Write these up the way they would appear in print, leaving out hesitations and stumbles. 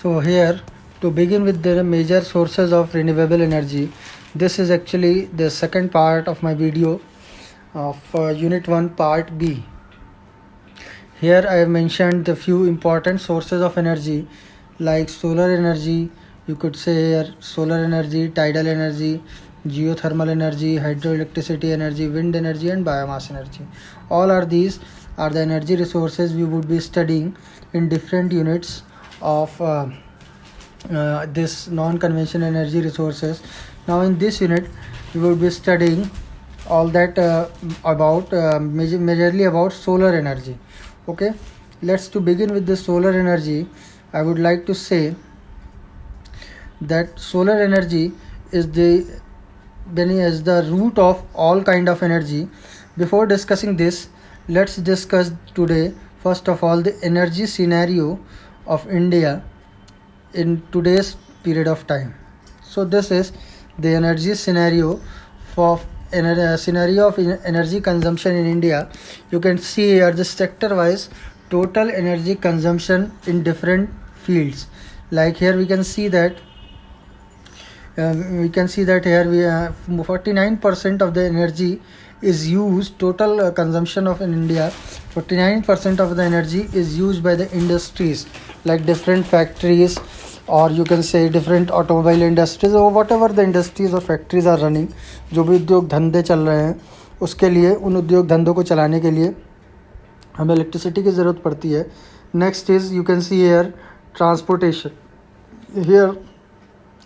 So here, to begin with the major sources of renewable energy, this is actually the second part of my video of Unit 1 Part B. Here I have mentioned the few important sources of energy like solar energy, you could say here solar energy, tidal energy, geothermal energy, hydroelectricity energy, wind energy and biomass energy. All are these are the energy resources we would be studying in different units of this non-conventional energy resources. Now in this unit we will be studying all that about majorly about solar energy. Okay, let's to begin with the solar energy. I would like to say that solar energy is the root of all kind of energy. Before discussing this, let's discuss today first of all the energy scenario of India in today's period of time. So this is the energy scenario for scenario of energy consumption in India. You can see here the sector wise total energy consumption in different fields. Like here we can see that here we have 49% of the energy is used, total consumption of in India, 49% of the energy is used by the industries like different factories, or you can say different automobile industries or whatever the industries or factories are running. जो भी उद्योग धंधे चल रहे हैं उसके लिए, उन उद्योग धंधों को चलाने के लिए हमें इलेक्ट्रिसिटी की ज़रूरत पड़ती है. Next is you can see here transportation. Here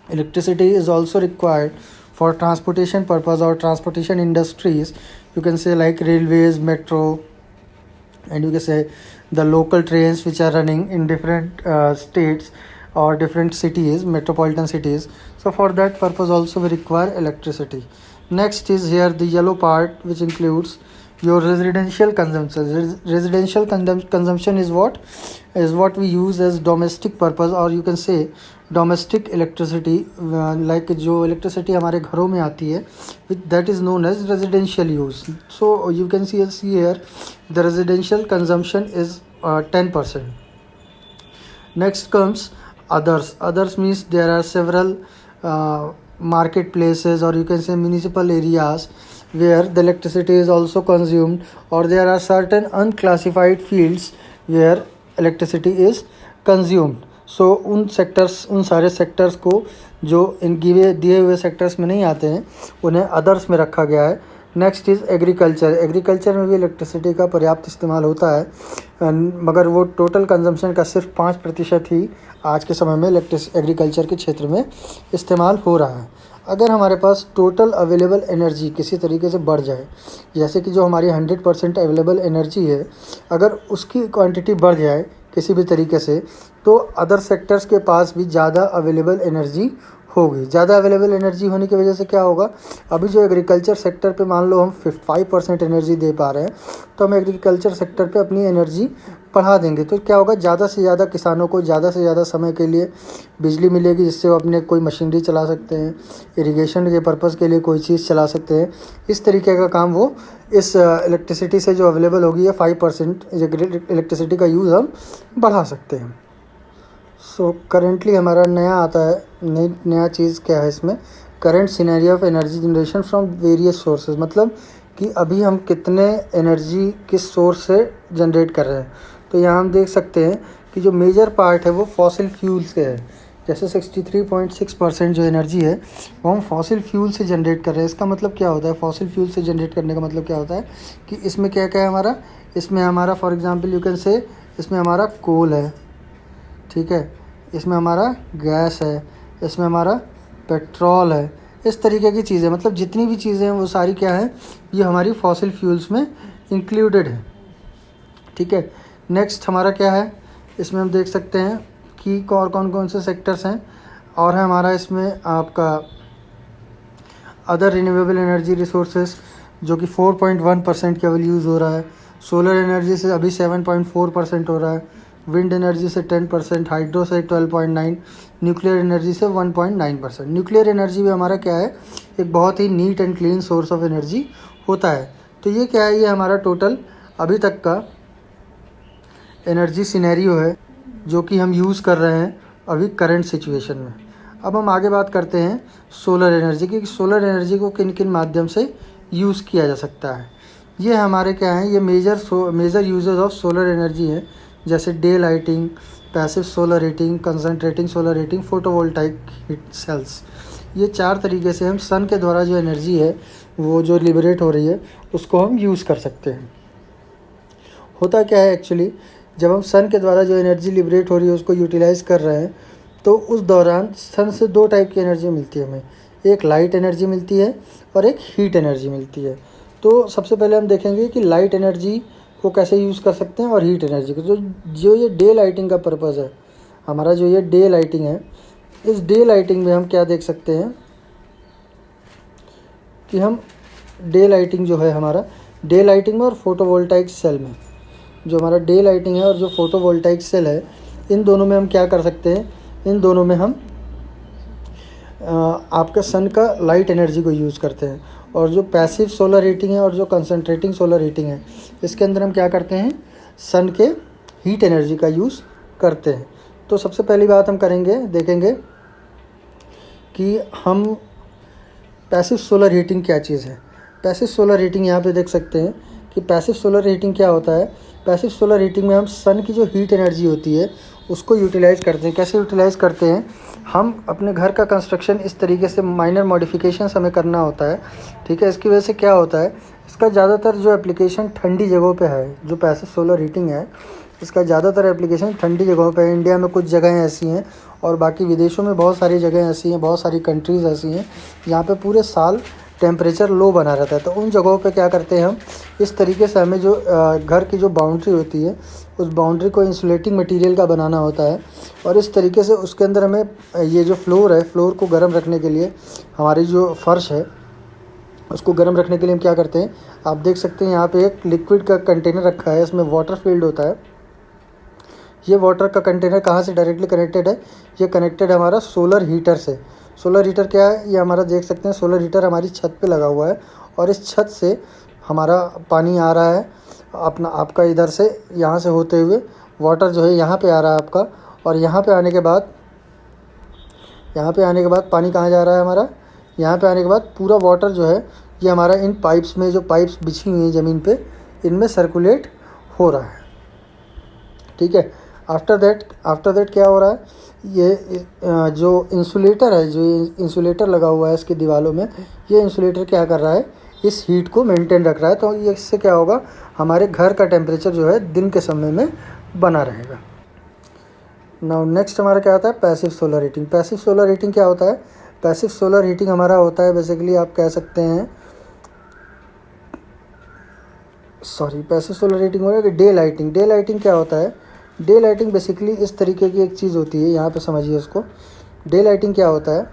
electricity is also required for transportation purpose or transportation industries. You can say like railways, metro, and you can say the local trains which are running in different states or different cities, metropolitan cities. So for that purpose also we require electricity. Next is here the yellow part, which includes your residential consumption. Residential consumption is what we use as domestic purpose, or you can say domestic electricity, like जो electricity हमारे घरों में आती है, that is known as residential use. So you can see here the residential consumption is 10%. Next comes others. Others means there are several marketplaces, or you can say municipal areas where the electricity is also consumed, or there are certain unclassified fields where electricity is consumed. सो उन सारे sectors को जो इन दिए हुए sectors में नहीं आते हैं उन्हें अदर्स में रखा गया है. Next is agriculture. एग्रीकल्चर में भी इलेक्ट्रिसिटी का पर्याप्त इस्तेमाल होता है, मगर वो टोटल कंजम्पशन का सिर्फ 5% ही आज के समय में एग्रीकल्चर के क्षेत्र में इस्तेमाल हो रहा है. अगर हमारे पास टोटल अवेलेबल एनर्जी किसी तरीके से बढ़ जाए, जैसे कि जो हमारी 100% अवेलेबल एनर्जी है, अगर उसकी क्वांटिटी बढ़ जाए किसी भी तरीके से, तो अदर सेक्टर्स के पास भी ज़्यादा अवेलेबल एनर्जी होगी. ज़्यादा अवेलेबल एनर्जी होने की वजह से क्या होगा, अभी जो एग्रीकल्चर सेक्टर पे मान लो हम 5% एनर्जी दे पा रहे हैं, तो हम एग्रीकल्चर सेक्टर पे अपनी एनर्जी बढ़ा देंगे. तो क्या होगा, ज़्यादा से ज़्यादा किसानों को ज़्यादा से ज़्यादा समय के लिए बिजली मिलेगी, जिससे वो अपने कोई मशीनरी चला सकते हैं, इरिगेशन के पर्पज़ के लिए कोई चीज़ चला सकते हैं. इस तरीके का काम वो इस इलेक्ट्रिसिटी से जो अवेलेबल होगी या 5% इलेक्ट्रिसिटी का यूज़ हम बढ़ा सकते हैं. सो करेंटली हमारा नया आता है, नया चीज़ क्या है इसमें, current scenario of energy generation from various sources. मतलब कि अभी हम कितने एनर्जी किस सोर्स से जनरेट कर रहे हैं. तो यहाँ हम देख सकते हैं कि जो मेजर पार्ट है वो फॉसिल फ्यूल से है. जैसे 63.6% जो एनर्जी है वो हम फॉसिल फ्यूल से जनरेट कर रहे हैं. इसका मतलब क्या होता है, फॉसिल फ्यूल से जनरेट करने का मतलब क्या होता है कि इसमें क्या क्या है हमारा, इसमें हमारा for example you can say इसमें हमारा कोल है, ठीक है, इसमें हमारा गैस है, इसमें हमारा पेट्रोल है, इस तरीके की चीज़ें. मतलब जितनी भी चीज़ें हैं वो सारी क्या है, ये हमारी फॉसिल फ्यूल्स में इंक्लूडेड है, ठीक है. नेक्स्ट हमारा क्या है, इसमें हम देख सकते हैं कि कौन कौन से सेक्टर्स हैं, और है हमारा इसमें आपका अदर रिन्यूएबल एनर्जी रिसोर्सेज जो कि 4.1% केवल यूज़ हो रहा है. सोलर एनर्जी से अभी 7.4% हो रहा है, विंड एनर्जी से 10%, हाइड्रो से 12.9%, न्यूक्लियर एनर्जी से 1.9%. न्यूक्लियर एनर्जी भी हमारा क्या है, एक बहुत ही neat and clean source of energy होता है. तो ये क्या है, ये हमारा टोटल अभी तक का एनर्जी सिनेरियो है जो कि हम यूज़ कर रहे हैं अभी करंट सिचुएशन में। अब हम आगे बात करते हैं सोलर एनर्जी की, सोलर एनर्जी को किन किन माध्यम से यूज़ किया जा सकता है। ये हमारे क्या हैं, ये major uses of solar energy है, जैसे day lighting, passive solar heating, concentrating solar heating, photovoltaic heat cells. ये 4 तरीके से हम सन के द्वारा जो एनर्जी है वो जो लिबरेट हो रही है उसको हम यूज़ कर सकते हैं। होता क्या है एक्चुअली, जब हम सन के द्वारा जो एनर्जी लिबरेट हो रही है उसको यूटिलाइज़ कर रहे हैं तो उस दौरान सन से 2 टाइप की एनर्जी मिलती है हमें, एक लाइट एनर्जी मिलती है और एक हीट एनर्जी मिलती है। तो सबसे पहले हम देखेंगे कि लाइट एनर्जी को कैसे यूज़ कर सकते हैं और हीट एनर्जी को। जो ये डे लाइटिंग का पर्पज़ है हमारा, जो ये डे लाइटिंग है, इस डे लाइटिंग में हम क्या देख सकते हैं कि हम डे लाइटिंग जो है हमारा, डे लाइटिंग में और फोटोवोल्टाइक सेल में, जो हमारा डे लाइटिंग है और जो फोटोवोल्टाइक सेल है, इन दोनों में हम क्या कर सकते हैं, इन दोनों में हम आपका सन का लाइट एनर्जी को यूज़ करते हैं। और जो पैसिव सोलर हीटिंग है और जो कंसंट्रेटिंग सोलर हीटिंग है, इसके अंदर हम क्या करते हैं, सन के हीट एनर्जी का यूज़ करते हैं। तो सबसे पहली बात हम देखेंगे कि हम पैसिव सोलर हीटिंग क्या चीज़ है। पैसिव सोलर हीटिंग यहाँ पे देख सकते हैं कि पैसिव सोलर हीटिंग क्या होता है। पैसिव सोलर हीटिंग में हम सन की जो हीट एनर्जी होती है उसको यूटिलाइज़ करते हैं। कैसे यूटिलाइज़ करते हैं, हम अपने घर का कंस्ट्रक्शन इस तरीके से माइनर मॉडिफिकेशंस हमें करना होता है, ठीक है। इसकी वजह से क्या होता है, इसका ज़्यादातर जो एप्लीकेशन ठंडी जगहों पे है। जो पैसिव सोलर हीटिंग है इसका ज़्यादातर एप्लीकेशन ठंडी जगहों पे है। इंडिया में कुछ जगहें ऐसी हैं और बाकी विदेशों में बहुत सारी जगहें ऐसी हैं, बहुत सारी कंट्रीज़ ऐसी हैं जहाँ पे पूरे साल टेम्परेचर लो बना रहता है। तो उन जगहों पे क्या करते हैं हम, इस तरीके से हमें जो घर की जो बाउंड्री होती है उस बाउंड्री को इंसुलेटिंग मटेरियल का बनाना होता है। और इस तरीके से उसके अंदर हमें ये जो फ्लोर है, फ्लोर को गर्म रखने के लिए, हमारी जो फर्श है उसको गर्म रखने के लिए हम क्या करते हैं, आप देख सकते हैं यहाँ पे एक लिक्विड का कंटेनर रखा है, इसमें वाटर फील्ड होता है। ये वाटर का कंटेनर कहाँ से डायरेक्टली कनेक्टेड है, ये कनेक्टेड है हमारा सोलर हीटर से। सोलर हीटर क्या है, ये हमारा देख सकते हैं सोलर हीटर हमारी छत पे लगा हुआ है और इस छत से हमारा पानी आ रहा है अपना, आपका इधर से यहाँ से होते हुए वाटर जो है यहाँ पे आ रहा है आपका। और यहाँ पे आने के बाद पानी कहाँ जा रहा है हमारा, यहाँ पे आने के बाद पूरा वाटर जो है ये हमारा इन पाइप्स में, जो पाइप्स बिछी हुई हैं ज़मीन पे, इनमें सर्कुलेट हो रहा है, ठीक है। आफ्टर दैट क्या हो रहा है, ये जो इंसुलेटर है, जो इंसुलेटर लगा हुआ है इसकी दीवारों में, ये इंसुलेटर क्या कर रहा है, इस हीट को मेंटेन रख रहा है। तो ये इससे क्या होगा, हमारे घर का टेम्परेचर जो है दिन के समय में बना रहेगा। नाउ नेक्स्ट हमारा क्या आता है, passive solar heating. Passive solar heating क्या होता है, पैसिव सोलर हीटिंग हमारा होता है बेसिकली, आप कह सकते हैं, पैसिव सोलर हीटिंग हो रहा है डे लाइटिंग। डे लाइटिंग क्या होता है, डे लाइटिंग बेसिकली इस तरीके की एक चीज़ होती है, यहाँ पे समझिए इसको। डे लाइटिंग क्या होता है,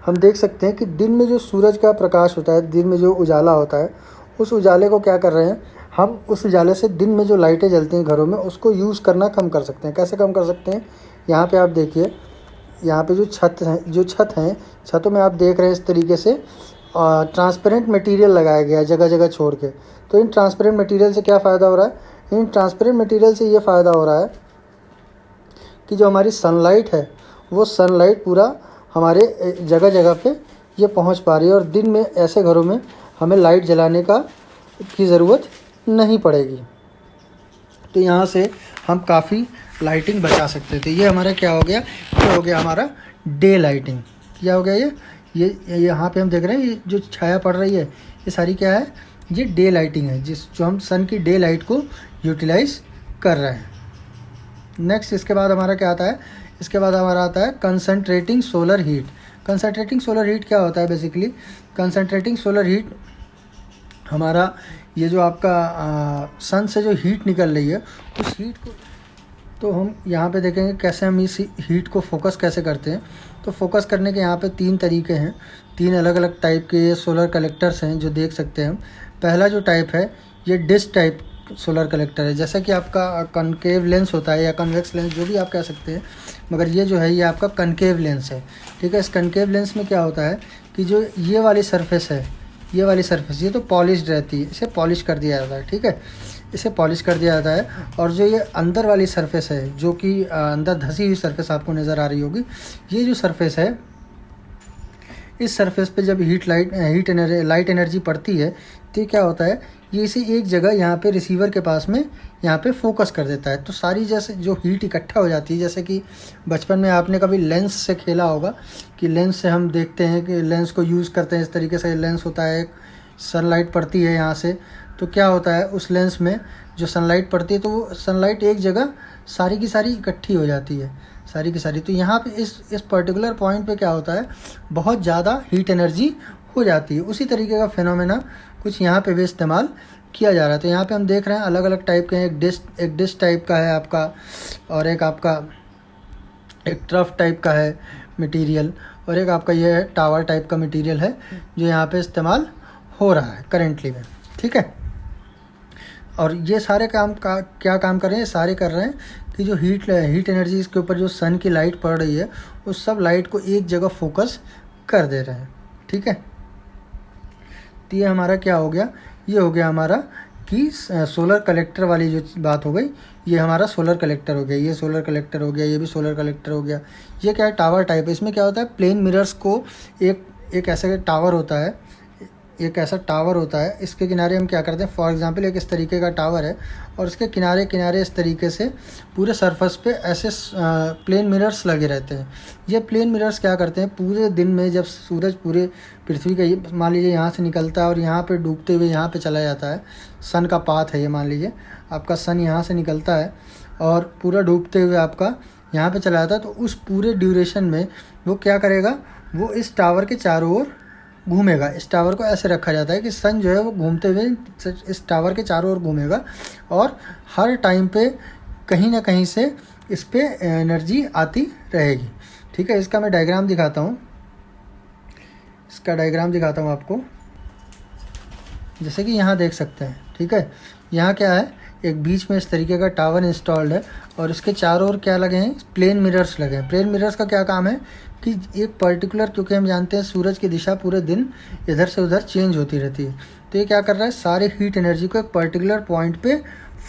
हम देख सकते हैं कि दिन में जो सूरज का प्रकाश होता है, दिन में जो उजाला होता है, उस उजाले को क्या कर रहे हैं हम, उस उजाले से दिन में जो लाइटें जलती हैं घरों में उसको यूज़ करना कम कर सकते हैं। कैसे कम कर सकते हैं, यहाँ पे आप देखिए, यहाँ पे जो छत हैं, छतों में आप देख रहे हैं इस तरीके से ट्रांसपेरेंट मटेरियल लगाया गया है जगह जगह छोड़ के। तो इन ट्रांसपेरेंट मटेरियल से क्या फ़ायदा हो रहा है, इन ट्रांसपेरेंट मटेरियल से ये फ़ायदा हो रहा है कि जो हमारी सनलाइट है वो सनलाइट पूरा हमारे जगह जगह पे ये पहुंच पा रही है और दिन में ऐसे घरों में हमें लाइट जलाने की ज़रूरत नहीं पड़ेगी। तो यहाँ से हम काफ़ी लाइटिंग बचा सकते थे। ये हमारा क्या हो गया, ये हो गया हमारा डे लाइटिंग। क्या हो गया, ये यहाँ पे हम देख रहे हैं ये जो छाया पड़ रही है ये सारी क्या है, ये डे लाइटिंग है, जो हम सन की डे लाइट को यूटिलाइज़ कर रहे हैं। नेक्स्ट इसके बाद हमारा क्या आता है, इसके बाद हमारा आता है concentrating solar heat. Concentrating solar heat क्या होता है, बेसिकली कंसंट्रेटिंग सोलर हीट हमारा ये जो आपका सन से जो हीट निकल रही है उस हीट को, तो हम यहाँ पे देखेंगे कैसे हम इस हीट को फोकस कैसे करते हैं। तो फोकस करने के यहाँ पे 3 तरीके हैं, 3 अलग अलग टाइप के ये सोलर कलेक्टर्स हैं जो देख सकते हैं हम। पहला जो टाइप है ये डिस्क टाइप सोलर कलेक्टर है, जैसा कि आपका कनकेव लेंस होता है या कन्वेक्स लेंस, जो भी आप कह सकते हैं, मगर ये जो है ये आपका कनकेव लेंस है, ठीक है। इस कनकेव लेंस में क्या होता है कि जो ये वाली सरफेस है, ये वाली सरफेस ये तो पॉलिश्ड रहती है, इसे पॉलिश कर दिया जाता है, ठीक है। इसे पॉलिश कर दिया जाता है। और जो ये अंदर वाली सरफेस है, जो कि अंदर धसी हुई सरफेस आपको नज़र आ रही होगी, ये जो सरफेस है, इस सरफेस पे जब लाइट एनर्जी पड़ती है तो क्या होता है, ये इसे एक जगह यहाँ पे रिसीवर के पास में यहाँ पे फोकस कर देता है। तो सारी जैसे जो हीट इकट्ठा हो जाती है, जैसे कि बचपन में आपने कभी लेंस से खेला होगा कि लेंस से हम देखते हैं कि लेंस को यूज़ करते हैं, इस तरीके से लेंस होता है, सनलाइट पड़ती है यहाँ से, तो क्या होता है उस लेंस में जो सनलाइट पड़ती है तो वो सनलाइट एक जगह सारी की सारी इकट्ठी हो जाती है, सारी की सारी। तो यहाँ पे इस पर्टिकुलर पॉइंट पे क्या होता है, बहुत ज़्यादा हीट एनर्जी हो जाती है। उसी तरीके का फिनोमेना कुछ यहाँ पे भी इस्तेमाल किया जा रहा है। तो यहाँ पे हम देख रहे हैं अलग अलग टाइप के हैं, एक डिश टाइप का है आपका, और एक आपका एक ट्रफ टाइप का है मटेरियल, और एक आपका ये है टावर टाइप का मटेरियल है जो यहाँ पे इस्तेमाल हो रहा है करेंटली में। ठीक है, और ये सारे काम का क्या काम कर रहे हैं, सारे कर रहे हैं कि जो हीट एनर्जी इसके ऊपर जो सन की लाइट पड़ रही है उस सब लाइट को एक जगह फोकस कर दे रहे हैं। ठीक है, तो ये हमारा क्या हो गया, ये हो गया हमारा कि सोलर कलेक्टर वाली जो बात हो गई, ये हमारा सोलर कलेक्टर हो गया, ये सोलर कलेक्टर हो गया, ये भी सोलर कलेक्टर हो गया। ये क्या है, टावर टाइप है। इसमें क्या होता है, प्लेन मिरर्स को एक ऐसा टावर होता है, एक ऐसा टावर होता है, इसके किनारे हम क्या करते हैं, फॉर एग्जांपल एक इस तरीके का टावर है और इसके किनारे किनारे इस तरीके से पूरे सरफेस पे ऐसे प्लेन मिरर्स लगे रहते हैं। ये प्लेन मिरर्स क्या करते हैं, पूरे दिन में जब सूरज पूरे पृथ्वी का मान लीजिए यहाँ से निकलता है और यहाँ पे डूबते हुए यहाँ पे चला जाता है, सन का पाथ है ये, मान लीजिए आपका सन यहाँ से निकलता है और पूरा डूबते हुए आपका यहाँ पे चला जाता है, तो उस पूरे ड्यूरेशन में वो क्या करेगा, वो इस टावर के चारों ओर घूमेगा। इस टावर को ऐसे रखा जाता है कि सन जो है वो घूमते हुए इस टावर के चारों ओर घूमेगा और हर टाइम पे कहीं ना कहीं से इस पे एनर्जी आती रहेगी। ठीक है, इसका मैं डायग्राम दिखाता हूँ, इसका डायग्राम दिखाता हूँ आपको, जैसे कि यहाँ देख सकते हैं। ठीक है, यहाँ क्या है, एक बीच में इस तरीके का टावर इंस्टॉल्ड है और इसके चारों ओर क्या लगे हैं, प्लेन मिरर्स लगे हैं। प्लेन मिरर्स का क्या काम है कि एक पर्टिकुलर, क्योंकि हम जानते हैं सूरज की दिशा पूरे दिन इधर से उधर चेंज होती रहती है, तो ये क्या कर रहा है, सारे हीट एनर्जी को एक पर्टिकुलर पॉइंट पे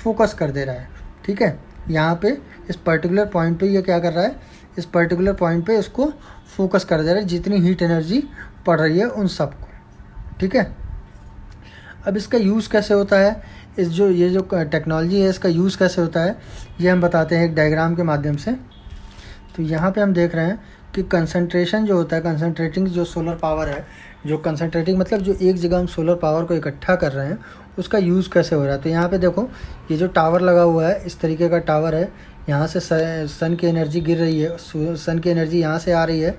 फोकस कर दे रहा है। ठीक है, यहाँ पे इस पर्टिकुलर पॉइंट पे ये क्या कर रहा है, इस पर्टिकुलर पॉइंट पे इसको फोकस कर दे रहा है, जितनी हीट एनर्जी पड़ रही है उन सबको। ठीक है, अब इसका यूज़ कैसे होता है, ये जो टेक्नोलॉजी है इसका यूज़ कैसे होता है, ये हम बताते हैं एक डायग्राम के माध्यम से। तो यहाँ पे हम देख रहे हैं कि कंसंट्रेशन जो होता है, कंसंट्रेटिंग जो सोलर पावर है, जो कंसंट्रेटिंग मतलब जो एक जगह हम सोलर पावर को इकट्ठा कर रहे हैं उसका यूज़ कैसे हो रहा है। तो यहाँ पे देखो, ये जो टावर लगा हुआ है इस तरीके का टावर है, यहाँ से सन की एनर्जी गिर रही है, सन की एनर्जी यहाँ से आ रही है,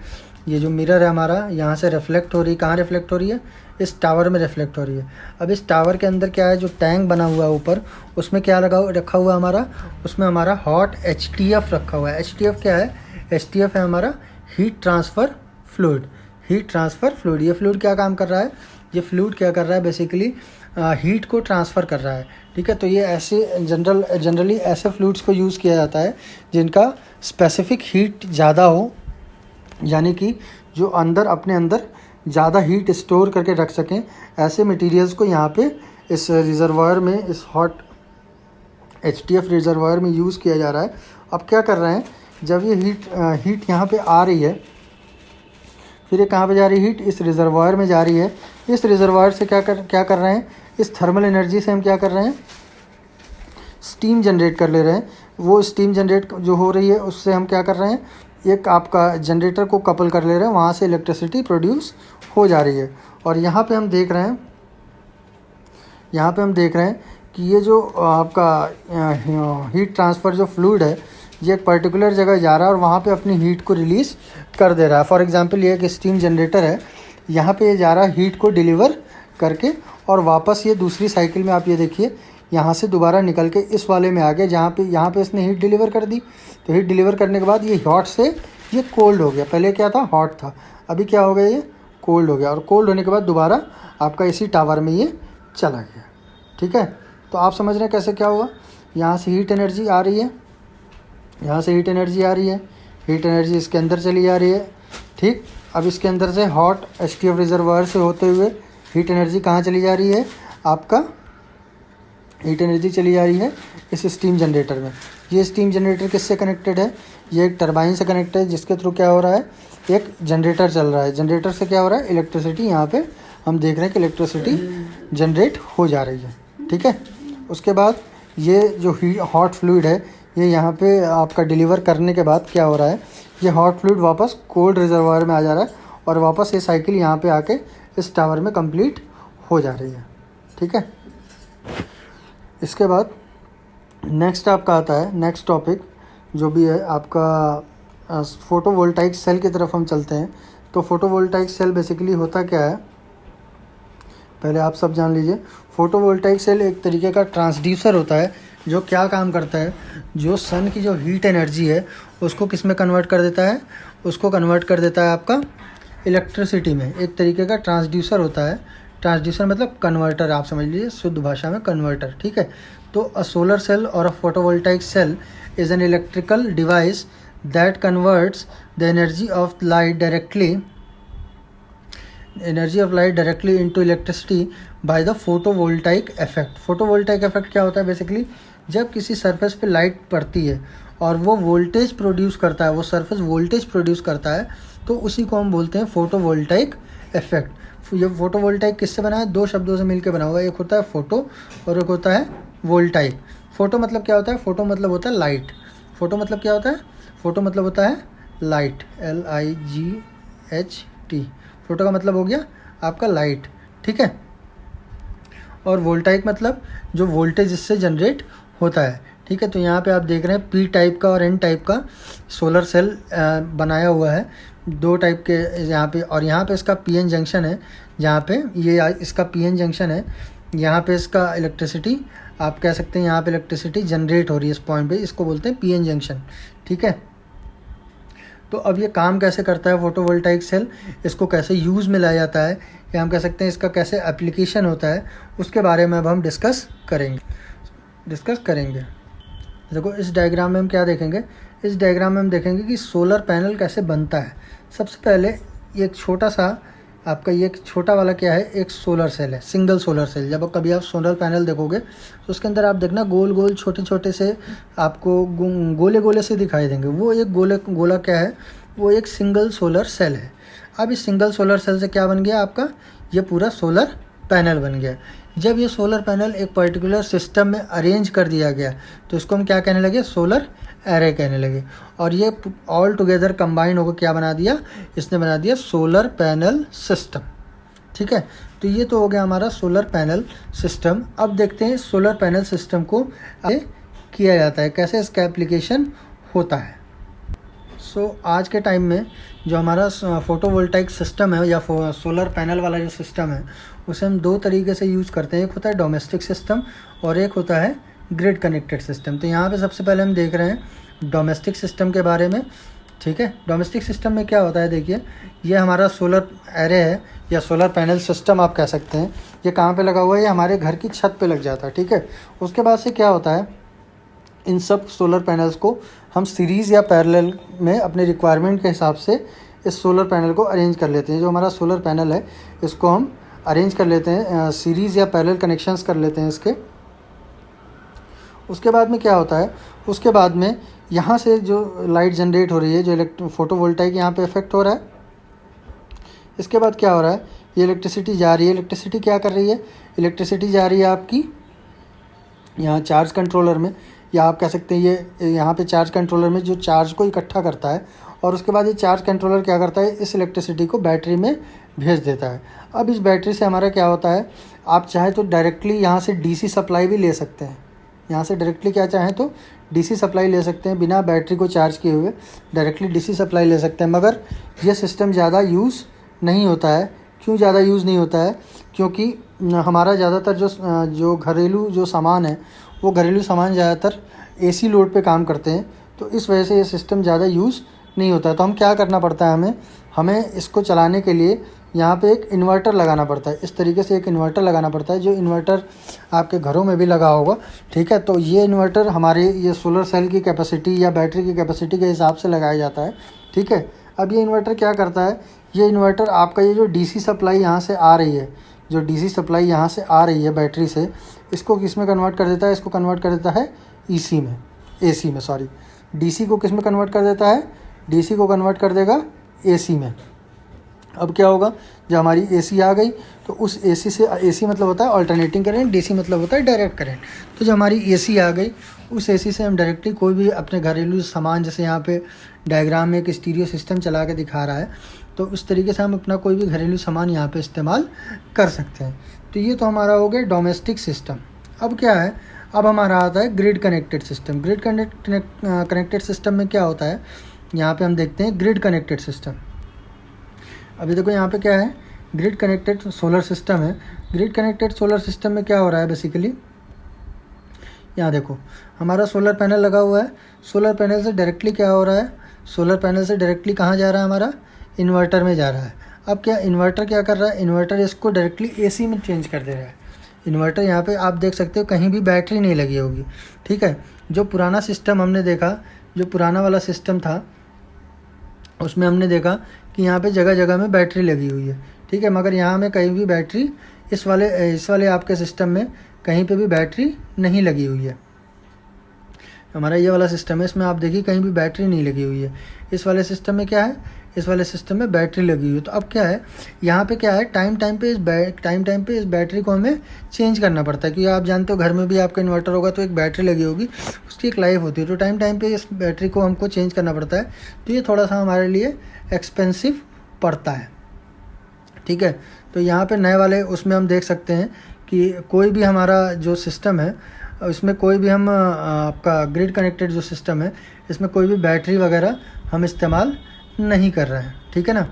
ये जो मिरर है हमारा यहाँ से रिफ्लेक्ट हो रही है, कहाँ रिफ्लेक्ट हो रही है, इस टावर में रिफ्लेक्ट हो रही है। अब इस टावर के अंदर क्या है, जो टैंक बना हुआ है ऊपर, उसमें क्या रखा हुआ है हमारा, उसमें हमारा हॉट HTF रखा हुआ है। HTF क्या है, HTF है हमारा heat transfer fluid. Heat transfer fluid, ये फ्लूइड क्या काम कर रहा है, ये फ्लूइड क्या कर रहा है, बेसिकली हीट को ट्रांसफ़र कर रहा है। ठीक है, तो ये ऐसे जनरली ऐसे फ्लूइड्स को यूज़ किया जाता है जिनका स्पेसिफिक हीट ज़्यादा हो, यानी कि जो अंदर अपने अंदर ज़्यादा हीट स्टोर करके रख सकें। ऐसे मटेरियल्स को यहाँ पे इस रिजर्वायर में, इस हॉट HTF रिजर्वायर में यूज़ किया जा रहा है। अब क्या कर रहे हैं, जब ये हीट यहाँ पे आ रही है, फिर ये कहाँ पे जा रही है, हीट इस रिजर्वायर में जा रही है। इस रिजर्वायर से क्या कर रहे हैं, इस थर्मल एनर्जी से हम क्या कर रहे हैं, स्टीम जनरेट कर ले रहे हैं। वो स्टीम जनरेट जो हो रही है उससे हम क्या कर रहे हैं, एक आपका जनरेटर को कपल कर ले रहे हैं, वहाँ से इलेक्ट्रिसिटी प्रोड्यूस हो जा रही है। और यहाँ पे हम देख रहे हैं, यहाँ पे हम देख रहे हैं कि ये जो आपका हीट ट्रांसफ़र जो फ्लूइड है, ये एक पर्टिकुलर जगह जा रहा है और वहाँ पे अपनी हीट को रिलीज़ कर दे रहा है। फॉर एग्जांपल ये एक स्टीम जनरेटर है, यहाँ पे ये जा रहा है हीट को डिलीवर करके, और वापस ये दूसरी साइकिल में आप ये देखिए यहाँ से दोबारा निकल के इस वाले में आ गया, यहाँ पे इसने हीट डिलीवर कर दी। तो हीट डिलीवर करने के बाद ये हॉट से ये कोल्ड हो गया, पहले क्या था, हॉट था, अभी क्या हो गया, ये कोल्ड हो गया, और कोल्ड होने के बाद दोबारा आपका इसी टावर में ये चला गया। ठीक है, तो आप समझ रहे हैं कैसे क्या हुआ, यहाँ से हीट एनर्जी आ रही है, यहाँ से हीट एनर्जी आ रही है, हीट एनर्जी इसके अंदर चली जा रही है। ठीक, अब इसके अंदर से हॉट HTF रिजर्वायर से होते हुए हीट एनर्जी कहाँ चली जा रही है, आपका हीट एनर्जी चली जा रही है इस स्टीम जनरेटर में। ये स्टीम जनरेटर किससे कनेक्टेड है? ये एक टरबाइन से कनेक्टेड है, जिसके थ्रू क्या हो रहा है, एक जनरेटर चल रहा है। जनरेटर से क्या हो रहा है, इलेक्ट्रिसिटी यहाँ पे हम देख रहे हैं कि इलेक्ट्रिसिटी जनरेट हो जा रही है। ठीक है, उसके बाद ये जो हॉट फ्लूइड है ये यहाँ पे आपका डिलीवर करने के बाद क्या हो रहा है, ये हॉट फ्लूइड वापस कोल्ड रिजर्वायर में आ जा रहा है और वापस ये साइकिल यहाँ पे आके इस टावर में कंप्लीट हो जा रही है। ठीक है, इसके बाद नेक्स्ट आपका आता है, नेक्स्ट टॉपिक जो भी है आपका फोटोवोल्टाइक सेल की तरफ हम चलते हैं। तो फोटोवोल्टाइक सेल बेसिकली होता क्या है, पहले आप सब जान लीजिए। फोटोवोल्टाइक सेल एक तरीके का ट्रांसड्यूसर होता है जो क्या काम करता है, जो सन की जो हीट एनर्जी है उसको किस में कन्वर्ट कर देता है, उसको कन्वर्ट कर देता है आपका इलेक्ट्रिसिटी में। एक तरीके का ट्रांसड्यूसर होता है। ट्रांसड्यूसर मतलब कन्वर्टर, आप समझ लीजिए शुद्ध भाषा में कन्वर्टर। ठीक है, तो अ सोलर सेल और a photovoltaic cell is an electrical device that converts the energy of light directly into electricity by the photovoltaic effect. Photovoltaic effect क्या होता है, बेसिकली जब किसी सरफेस पे लाइट पड़ती है और वो वोल्टेज प्रोड्यूस करता है, वो सरफेस वोल्टेज प्रोड्यूस करता है, तो उसी को हम बोलते हैं फोटोवोल्टाइक इफेक्ट। ये फोटोवोल्टाइक किससे बना है, दो शब्दों से मिलकर बना हुआ है, एक होता है फोटो और एक होता है वोल्टाइक। फोटो मतलब क्या होता है, फोटो मतलब होता है लाइट। फोटो मतलब क्या होता है, फोटो मतलब होता है लाइट, LIGHT। फोटो का मतलब हो गया आपका लाइट। ठीक है, और वोल्टाइक मतलब जो वोल्टेज इससे जनरेट होता है। ठीक है, तो यहाँ पे आप देख रहे हैं P टाइप का और N टाइप का सोलर सेल बनाया हुआ है, दो टाइप के यहाँ पे। और यहाँ पे इसका PN जंक्शन है, जहाँ पे ये इसका PN जंक्शन है, यहाँ पे इसका इलेक्ट्रिसिटी आप कह सकते हैं, यहाँ पे इलेक्ट्रिसिटी जनरेट हो रही है इस पॉइंट पे, इसको बोलते हैं PN जंक्शन। ठीक है, तो अब ये काम कैसे करता है फोटोवोल्टाइक सेल, इसको कैसे यूज़ में लाया जाता है, या हम कह सकते हैं इसका कैसे एप्लीकेशन होता है, उसके बारे में अब हम डिस्कस करेंगे। देखो इस डायग्राम में हम क्या देखेंगे, इस डायग्राम में हम देखेंगे कि सोलर पैनल कैसे बनता है। सबसे पहले एक छोटा सा आपका ये छोटा वाला क्या है, एक सोलर सेल है, सिंगल सोलर सेल। जब कभी आप सोलर पैनल देखोगे तो उसके अंदर आप देखना गोल गोल छोटे छोटे से आपको गोले गोले से दिखाई देंगे। वो एक गोला क्या है, वो एक सिंगल सोलर सेल है। अब इस सिंगल सोलर सेल से क्या बन गया आपका, ये पूरा सोलर पैनल बन गया। जब ये सोलर पैनल एक पर्टिकुलर सिस्टम में अरेंज कर दिया गया तो इसको हम क्या कहने लगे, सोलर एरे कहने लगे। और ये ऑल टुगेदर कंबाइन होकर क्या बना दिया, इसने बना दिया सोलर पैनल सिस्टम। ठीक है, तो ये तो हो गया हमारा सोलर पैनल सिस्टम। अब देखते हैं सोलर पैनल सिस्टम को किया जाता है, कैसे इसका एप्लीकेशन होता है। आज के टाइम में जो हमारा फोटोवोल्टाइक सिस्टम है या सोलर पैनल वाला जो सिस्टम है, उसे हम दो तरीके से यूज़ करते हैं। एक होता है डोमेस्टिक सिस्टम और एक होता है ग्रिड कनेक्टेड सिस्टम। तो यहाँ पे सबसे पहले हम देख रहे हैं डोमेस्टिक सिस्टम के बारे में। ठीक है, डोमेस्टिक सिस्टम में क्या होता है, देखिए ये हमारा सोलर एरे है या सोलर पैनल सिस्टम आप कह सकते हैं। ये कहाँ पे लगा हुआ है, ये हमारे घर की छत पे लग जाता है। ठीक है, उसके बाद से क्या होता है, इन सब सोलर पैनल्स को हम सीरीज़ या पैरेलल में अपने रिक्वायरमेंट के हिसाब से इस सोलर पैनल को अरेंज कर लेते हैं। जो हमारा सोलर पैनल है इसको हम अरेंज कर लेते हैं, सीरीज़ या पैरेलल कनेक्शंस कर लेते हैं इसके। उसके बाद में क्या होता है, उसके बाद में यहाँ से जो लाइट जनरेट हो रही है, जो फोटोवोल्टाइक यहाँ पे इफेक्ट हो रहा है, इसके बाद क्या हो रहा है, ये इलेक्ट्रिसिटी जा रही है। इलेक्ट्रिसिटी क्या कर रही है, इलेक्ट्रिसिटी जा रही है आपकी यहाँ चार्ज कंट्रोलर में, या आप कह सकते हैं ये यहाँ पे चार्ज कंट्रोलर में जो चार्ज को इकट्ठा करता है, और उसके बाद ये चार्ज कंट्रोलर क्या करता है, इस इलेक्ट्रिसिटी को बैटरी में भेज देता है। अब इस बैटरी से हमारा क्या होता है, आप चाहे तो डायरेक्टली यहाँ से DC सप्लाई भी ले सकते हैं। यहाँ से डायरेक्टली क्या चाहें तो DC सप्लाई ले सकते हैं, बिना बैटरी को चार्ज किए हुए डायरेक्टली DC सप्लाई ले सकते हैं। मगर ये सिस्टम ज़्यादा यूज़ नहीं होता है। क्यों ज़्यादा यूज़ नहीं होता है, क्योंकि हमारा ज़्यादातर जो घरेलू जो सामान है, वो घरेलू सामान ज़्यादातर AC लोड पे काम करते हैं, तो इस वजह से ये सिस्टम ज़्यादा यूज़ नहीं होता है। तो हम क्या करना पड़ता है, हमें इसको चलाने के लिए यहाँ पे एक इन्वर्टर लगाना पड़ता है। इस तरीके से एक इन्वर्टर लगाना पड़ता है, जो इन्वर्टर आपके घरों में भी लगा होगा। ठीक है, तो ये इन्वर्टर हमारे ये सोलर सेल की कैपेसिटी या बैटरी की कैपेसिटी के हिसाब से लगाया जाता है। ठीक है, अब ये इन्वर्टर क्या करता है, ये इन्वर्टर आपका ये जो DC सप्लाई यहाँ से आ रही है, जो डीसी सप्लाई यहाँ से आ रही है बैटरी से, इसको किस में कन्वर्ट कर देता है, इसको कन्वर्ट कर देता है ईसी में, एसी में सॉरी। डीसी को किस में कन्वर्ट कर देता है, डीसी को कन्वर्ट कर देगा एसी में। अब क्या होगा, जब हमारी एसी आ गई तो उस एसी से, एसी मतलब होता है अल्टरनेटिंग करंट, डीसी मतलब होता है डायरेक्ट करंट। तो जब हमारी एसी आ गई, उस एसी से हम डायरेक्टली कोई भी अपने घरेलू सामान, जैसे यहाँ पे डायग्राम में एक स्टीरियो सिस्टम चला के दिखा रहा है, तो उस तरीके से हम अपना कोई भी घरेलू सामान यहाँ पे इस्तेमाल कर सकते हैं। तो ये तो हमारा हो गया डोमेस्टिक सिस्टम। अब क्या है, अब हमारा आता है grid connected system. Grid connected system में क्या होता है, यहाँ पे हम देखते हैं ग्रिड कनेक्टेड सिस्टम। अभी देखो यहाँ पे क्या है, ग्रिड कनेक्टेड सोलर सिस्टम है। ग्रिड कनेक्टेड सोलर सिस्टम में क्या हो रहा है बेसिकली, यहाँ देखो हमारा सोलर पैनल लगा हुआ है। सोलर पैनल से डायरेक्टली क्या हो रहा है, सोलर पैनल से डायरेक्टली कहाँ जा रहा है, हमारा इन्वर्टर में जा रहा है। अब क्या इन्वर्टर क्या कर रहा है, इन्वर्टर इसको डायरेक्टली एसी में चेंज कर दे रहा है। इन्वर्टर यहाँ पे आप देख सकते हो कहीं भी बैटरी नहीं लगी होगी, ठीक है। जो पुराना सिस्टम हमने देखा, जो पुराना वाला सिस्टम था, उसमें हमने देखा कि यहाँ पे जगह जगह में बैटरी लगी हुई है, ठीक है। मगर यहाँ में कहीं भी बैटरी, इस वाले आपके सिस्टम में कहीं पे भी बैटरी नहीं लगी हुई है। हमारा ये वाला सिस्टम है, इसमें आप देखिए कहीं भी बैटरी नहीं लगी हुई है। इस वाले सिस्टम में क्या है, इस वाले सिस्टम में बैटरी लगी हुई है। तो अब क्या है, यहाँ पे क्या है, टाइम टाइम पे इस बैटरी को हमें चेंज करना पड़ता है, क्योंकि आप जानते हो घर में भी आपका इन्वर्टर होगा तो एक बैटरी लगी होगी, उसकी एक लाइफ होती है। तो टाइम पे इस बैटरी को हमको चेंज करना पड़ता है। तो ये थोड़ा सा हमारे लिए एक्सपेंसिव पड़ता है, ठीक है। तो यहाँ पे नए वाले उसमें हम देख सकते हैं कि कोई भी हमारा जो सिस्टम है, इसमें कोई भी हम आपका ग्रिड कनेक्टेड जो सिस्टम है, इसमें कोई भी बैटरी वगैरह हम इस्तेमाल नहीं कर रहे हैं, ठीक है ना।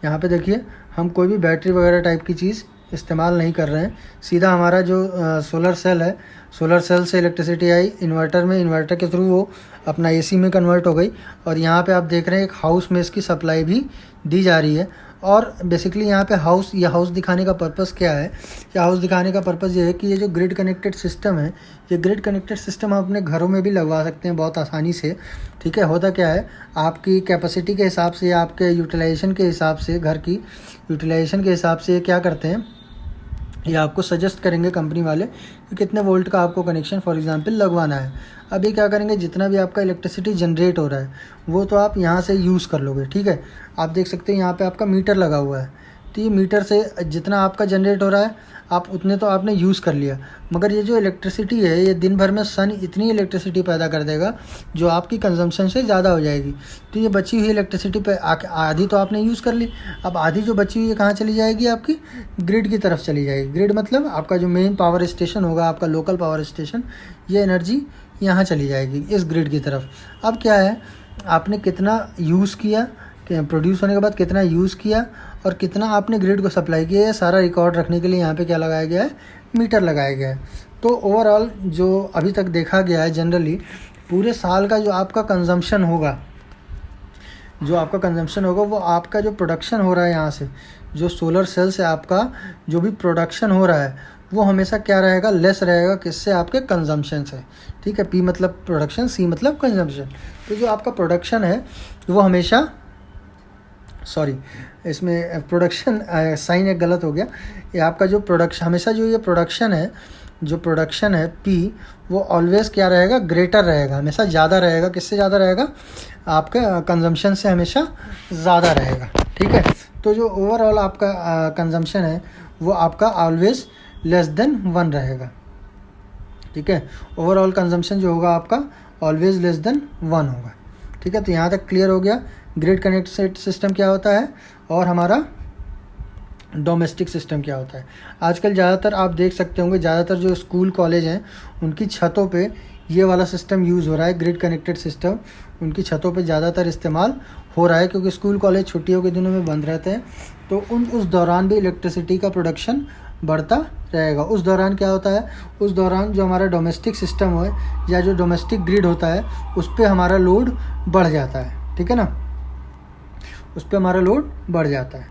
यहाँ पे देखिए हम कोई भी बैटरी वगैरह टाइप की चीज़ इस्तेमाल नहीं कर रहे हैं। सीधा हमारा जो सोलर सेल है, सोलर सेल से इलेक्ट्रिसिटी आई इन्वर्टर में, इन्वर्टर के थ्रू वो अपना एसी में कन्वर्ट हो गई। और यहाँ पे आप देख रहे हैं एक हाउस में इसकी सप्लाई भी दी जा रही है। और बेसिकली यहाँ पे हाउस दिखाने का पर्पस क्या है, या हाउस दिखाने का पर्पस ये है कि ये जो ग्रिड कनेक्टेड सिस्टम है, ये ग्रिड कनेक्टेड सिस्टम हम अपने घरों में भी लगवा सकते हैं बहुत आसानी से, ठीक है। होता क्या है, आपकी कैपेसिटी के हिसाब से, आपके यूटिलाइजेशन के हिसाब से, घर की यूटिलाइजेशन के हिसाब से ये क्या करते हैं, ये आपको सजेस्ट करेंगे कंपनी वाले कि कितने वोल्ट का आपको कनेक्शन फॉर एग्जांपल लगवाना है। अब ये क्या करेंगे, जितना भी आपका इलेक्ट्रिसिटी जनरेट हो रहा है वो तो आप यहाँ से यूज़ कर लोगे, ठीक है। आप देख सकते हैं यहाँ पे आपका मीटर लगा हुआ है, तो ये मीटर से जितना आपका जनरेट हो रहा है आप उतने तो आपने यूज़ कर लिया। मगर ये जो इलेक्ट्रिसिटी है, ये दिन भर में सन इतनी इलेक्ट्रिसिटी पैदा कर देगा जो आपकी कंजम्पशन से ज़्यादा हो जाएगी। तो ये बची हुई इलेक्ट्रिसिटी पे आधी तो आपने यूज़ कर ली, अब आधी जो बची हुई है कहाँ चली जाएगी, आपकी ग्रिड की तरफ चली जाएगी। ग्रिड मतलब आपका जो मेन पावर स्टेशन होगा, आपका लोकल पावर स्टेशन, ये एनर्जी यहाँ चली जाएगी इस ग्रिड की तरफ। अब क्या है, आपने कितना यूज़ किया, प्रोड्यूस होने के बाद कितना यूज़ किया और कितना आपने ग्रिड को सप्लाई किया, है सारा रिकॉर्ड रखने के लिए यहाँ पे क्या लगाया गया है, मीटर लगाया गया है। तो ओवरऑल जो अभी तक देखा गया है, जनरली पूरे साल का जो आपका कंजम्पशन होगा, वो आपका जो प्रोडक्शन हो रहा है यहाँ से, जो सोलर सेल से आपका जो भी प्रोडक्शन हो रहा है वो हमेशा क्या रहेगा, लेस रहेगा, किससे, आपके कंजम्पशन से, ठीक है। पी मतलब प्रोडक्शन, सी मतलब कंजम्पशन। तो जो आपका प्रोडक्शन है वो हमेशा, सॉरी इसमें प्रोडक्शन साइन एक गलत हो गया, ये आपका जो प्रोडक्शन, हमेशा जो ये प्रोडक्शन है पी, वो ऑलवेज़ क्या रहेगा, ग्रेटर रहेगा, हमेशा ज़्यादा रहेगा। किससे ज़्यादा रहेगा, आपका कंजम्पशन से हमेशा ज़्यादा रहेगा, ठीक है। तो जो ओवरऑल आपका कंजम्पशन है वो आपका ऑलवेज़ लेस देन 1 रहेगा, ठीक है। ओवरऑल कंजम्पशन जो होगा आपका ऑलवेज़ लेस देन 1 होगा, ठीक है। तो यहाँ तक क्लियर हो गया ग्रिड कनेक्टेड सिस्टम क्या होता है और हमारा डोमेस्टिक सिस्टम क्या होता है। आजकल ज़्यादातर आप देख सकते होंगे, ज़्यादातर जो स्कूल कॉलेज हैं उनकी छतों पे ये वाला सिस्टम यूज़ हो रहा है, ग्रिड कनेक्टेड सिस्टम उनकी छतों पे ज़्यादातर इस्तेमाल हो रहा है, क्योंकि स्कूल कॉलेज छुट्टियों के दिनों में बंद रहते हैं। तो उस दौरान भी इलेक्ट्रिसिटी का प्रोडक्शन बढ़ता रहेगा। उस दौरान क्या होता है, उस दौरान जो हमारा डोमेस्टिक सिस्टम है या जो डोमेस्टिक ग्रिड होता है उस पर हमारा लोड बढ़ जाता है, ठीक है ना, उस पर हमारा लोड बढ़ जाता है।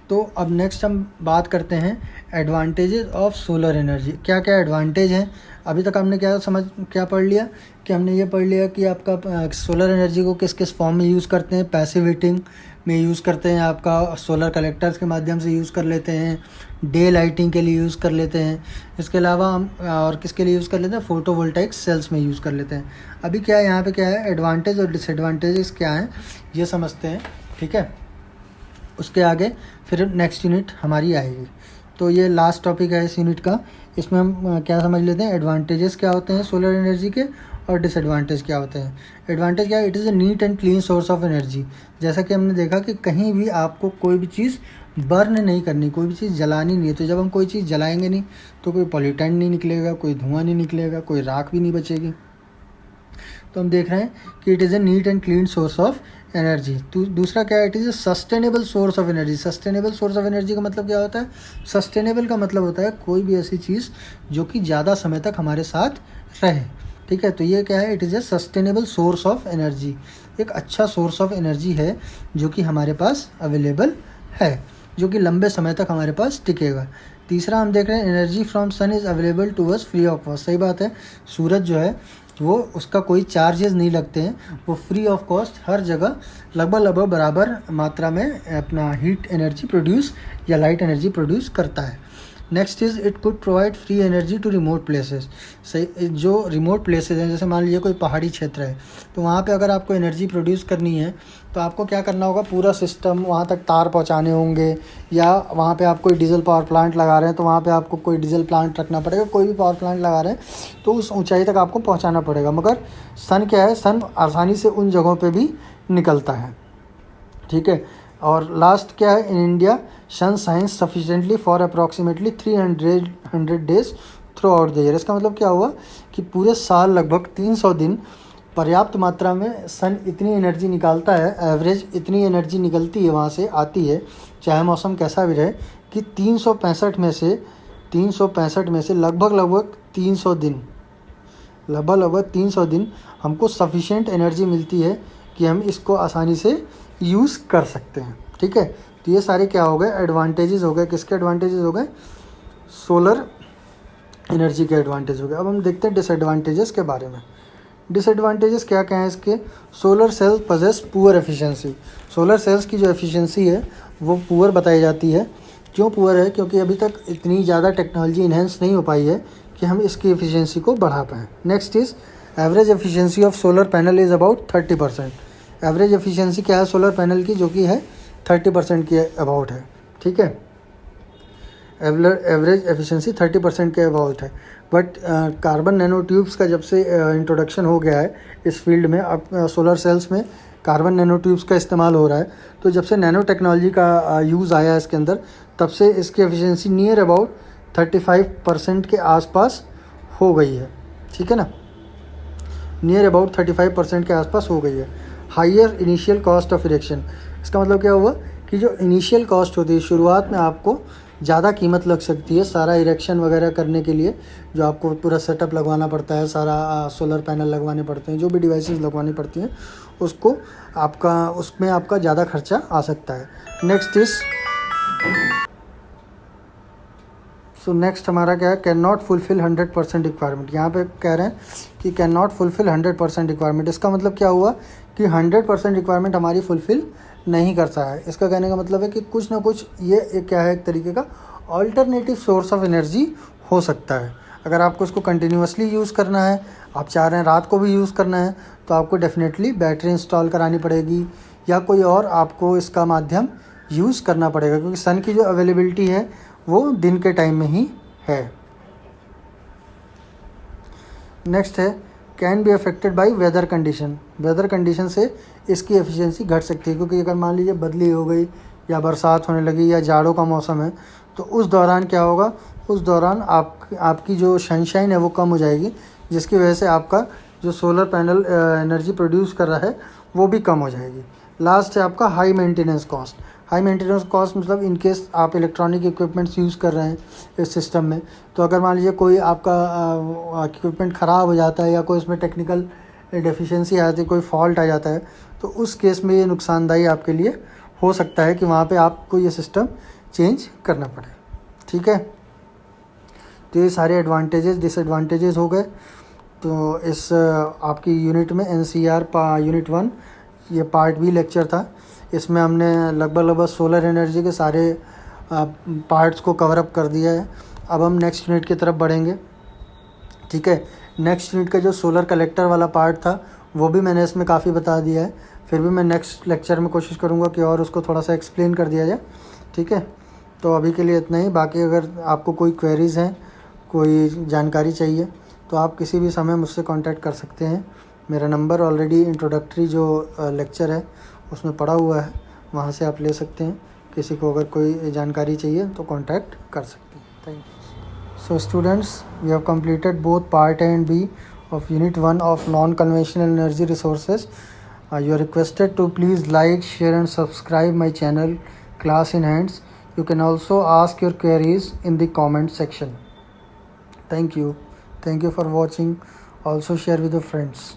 तो अब नेक्स्ट हम बात करते हैं एडवांटेजेस ऑफ सोलर एनर्जी। क्या क्या एडवांटेज हैं। अभी तक हमने क्या पढ़ लिया कि हमने ये पढ़ लिया कि आपका सोलर एनर्जी को किस किस फॉर्म में यूज़ करते हैं, पैसिव हीटिंग, में यूज़ करते हैं, आपका सोलर कलेक्टर्स के माध्यम से यूज़ कर लेते हैं, डे लाइटिंग के लिए यूज़ कर लेते हैं। इसके अलावा हम और किसके लिए यूज़ कर लेते हैं, फोटोवोल्टाइक सेल्स में यूज़ कर लेते हैं। अभी क्या है यहाँ पे, क्या है एडवांटेज और डिसएडवांटेजेस क्या हैं ये समझते हैं, ठीक है। उसके आगे फिर नेक्स्ट यूनिट हमारी आएगी। तो ये लास्ट टॉपिक है इस यूनिट का। इसमें हम क्या समझ लेते हैं, एडवांटेजेस क्या होते हैं सोलर एनर्जी के और डिसएडवांटेज क्या होते हैं। एडवांटेज क्या है, it is a neat and clean source of energy. जैसा कि हमने देखा कि कहीं भी आपको कोई भी चीज़ बर्न नहीं करनी, कोई भी चीज़ जलानी नहीं है। तो जब हम कोई चीज़ जलाएंगे नहीं तो कोई पॉल्यूटेंट नहीं निकलेगा, कोई धुआं नहीं निकलेगा, कोई राख भी नहीं बचेगी। तो हम देख रहे हैं कि it is a NEET and clean source of energy. दूसरा क्या है, it is a sustainable source of energy. Sustainable source of energy का मतलब क्या होता है, सस्टेनेबल का मतलब होता है कोई भी ऐसी चीज़ जो कि ज़्यादा समय तक हमारे साथ रहे, ठीक है। तो ये क्या है, it is a sustainable source of energy, एक अच्छा सोर्स ऑफ एनर्जी है जो कि हमारे पास अवेलेबल है, जो कि लंबे समय तक हमारे पास टिकेगा। तीसरा हम देख रहे हैं, energy from sun is available to us free of cost. सही बात है, सूरज जो है वो उसका कोई चार्जेस नहीं लगते हैं, वो फ्री ऑफ कॉस्ट हर जगह लगभग बराबर मात्रा में अपना हीट एनर्जी प्रोड्यूस या लाइट एनर्जी प्रोड्यूस करता है। Next is it could provide free energy to remote places. सही, जो रिमोट प्लेसेस हैं, जैसे मान लीजिए कोई पहाड़ी क्षेत्र है, तो वहाँ पे अगर आपको एनर्जी प्रोड्यूस करनी है तो आपको क्या करना होगा, पूरा सिस्टम वहाँ तक तार पहुँचाने होंगे, या वहाँ पे आप कोई डीजल पावर प्लांट लगा रहे हैं तो वहाँ पे आपको कोई डीजल प्लांट रखना पड़ेगा। कोई भी पावर प्लांट लगा रहे हैं तो उस ऊंचाई तक आपको पहुँचाना पड़ेगा। मगर सन क्या है, सन आसानी से उन जगहों पर भी निकलता है, ठीक है। और लास्ट क्या है, in India sun shines sufficiently for approximately 300 days throughout the year. इसका मतलब क्या हुआ कि पूरे साल लगभग 300 दिन पर्याप्त मात्रा में सन इतनी एनर्जी निकालता है, एवरेज इतनी एनर्जी निकलती है वहाँ से, आती है, चाहे मौसम कैसा भी रहे, कि 365 में से लगभग 300 दिन, लगभग 300 दिन हमको सफिशेंट एनर्जी मिलती है कि हम इसको आसानी से यूज़ कर सकते हैं, ठीक है। तो ये सारे क्या हो गए, एडवांटेजेस हो गए। किसके एडवांटेजेस हो गए, सोलर एनर्जी के एडवांटेज हो गए। अब हम देखते हैं डिसएडवांटेजेस के बारे में। डिसएडवांटेजेस क्या क्या हैं इसके, solar cell possess poor efficiency. Solar cells की जो एफिशिएंसी है वो पुअर बताई जाती है। क्यों पुअर है, क्योंकि अभी तक इतनी ज़्यादा टेक्नोलॉजी इन्हेंस नहीं हो पाई है कि हम इसकी एफिशिएंसी को बढ़ा पाएँ। Next is average efficiency of solar panel is about 30%। Average efficiency क्या है सोलर पैनल की, जो कि है 30% के अबाउट है, ठीक है। एवरेज एफिशिएंसी 30% के अबाउट है। बट कार्बन नैनो ट्यूब्स का जब से इंट्रोडक्शन हो गया है इस फील्ड में, अब सोलर सेल्स में कार्बन नैनो ट्यूब्स का इस्तेमाल हो रहा है, तो जब से नैनो टेक्नोलॉजी का यूज़ आया है इसके अंदर, तब से इसकी एफिशिएंसी नियर अबाउट 35% के आसपास हो गई है, ठीक है ना, नियर अबाउट 35% के आसपास हो गई है। Higher initial cost of erection, इसका मतलब क्या हुआ कि जो इनिशियल कॉस्ट होती है, शुरुआत में आपको ज़्यादा कीमत लग सकती है सारा इरेक्शन वगैरह करने के लिए, जो आपको पूरा सेटअप लगवाना पड़ता है, सारा सोलर पैनल लगवाने पड़ते हैं, जो भी डिवाइसेस लगवानी पड़ती हैं, उसको उसमें आपका ज़्यादा खर्चा आ सकता है। नेक्स्ट हमारा क्या है, कैन नॉट फुलफिल 100% रिक्वायरमेंट। यहाँ पे कह रहे हैं कि कैन नॉट फुलफिल 100% रिक्वायरमेंट। इसका मतलब क्या हुआ कि 100% रिक्वायरमेंट हमारी फुलफिल नहीं करता है। इसका कहने का मतलब है कि कुछ ना कुछ ये एक क्या है, एक तरीके का ऑल्टरनेटिव सोर्स ऑफ एनर्जी हो सकता है। अगर आपको इसको कंटिन्यूसली यूज़ करना है, आप चाह रहे हैं रात को भी यूज़ करना है, तो आपको डेफिनेटली बैटरी इंस्टॉल करानी पड़ेगी या कोई और आपको इसका माध्यम यूज़ करना पड़ेगा, क्योंकि सन की जो अवेलेबिलिटी है वो दिन के टाइम में ही है। नेक्स्ट है, can be affected by weather condition. Weather condition से इसकी एफिशिएंसी घट सकती है, क्योंकि अगर मान लीजिए बदली हो गई या बरसात होने लगी या जाड़ों का मौसम है, तो उस दौरान क्या होगा, उस दौरान आपकी जो सनशाइन है वो कम हो जाएगी, जिसकी वजह से आपका जो सोलर पैनल एनर्जी प्रोड्यूस कर रहा है वो भी कम हो जाएगी। लास्ट है आपका high maintenance cost. High maintenance cost मतलब इन केस आप इलेक्ट्रॉनिक इक्विपमेंट्स यूज़ कर रहे हैं इस सिस्टम में, तो अगर मान लीजिए कोई आपका इक्विपमेंट ख़राब हो जाता है या कोई उसमें टेक्निकल डेफिशिएंसी आ जाती है, कोई फॉल्ट आ जाता है, तो उस केस में ये नुकसानदायी आपके लिए हो सकता है कि वहाँ पे आपको ये सिस्टम चेंज करना पड़े, ठीक है। तो ये सारे एडवांटेजेस डिसएडवांटेजेस हो गए। तो इस आपकी यूनिट में NCR यूनिट 1 ये पार्ट बी लेक्चर था। इसमें हमने लगभग सोलर एनर्जी के सारे पार्ट्स को कवर अप कर दिया है। अब हम नेक्स्ट यूनिट की तरफ बढ़ेंगे, ठीक है। नेक्स्ट यूनिट का जो सोलर कलेक्टर वाला पार्ट था वो भी मैंने इसमें काफ़ी बता दिया है, फिर भी मैं नेक्स्ट लेक्चर में कोशिश करूँगा कि और उसको थोड़ा सा एक्सप्लेन कर दिया जाए, ठीक है। तो अभी के लिए इतना ही। बाकी अगर आपको कोई क्वेरीज़ हैं, कोई जानकारी चाहिए, तो आप किसी भी समय मुझसे कांटेक्ट कर सकते हैं। मेरा नंबर ऑलरेडी इंट्रोडक्टरी जो लेक्चर है उसमें पड़ा हुआ है, वहाँ से आप ले सकते हैं। किसी को अगर कोई जानकारी चाहिए तो कांटेक्ट कर सकते हैं। Thank you. So students, we have completed both part A and B of unit 1 of non-conventional energy resources. You are requested to please like, share and subscribe my channel Class in Hands. You can also ask your queries in the comment section. Thank you. Thank you for watching. Also share with your friends.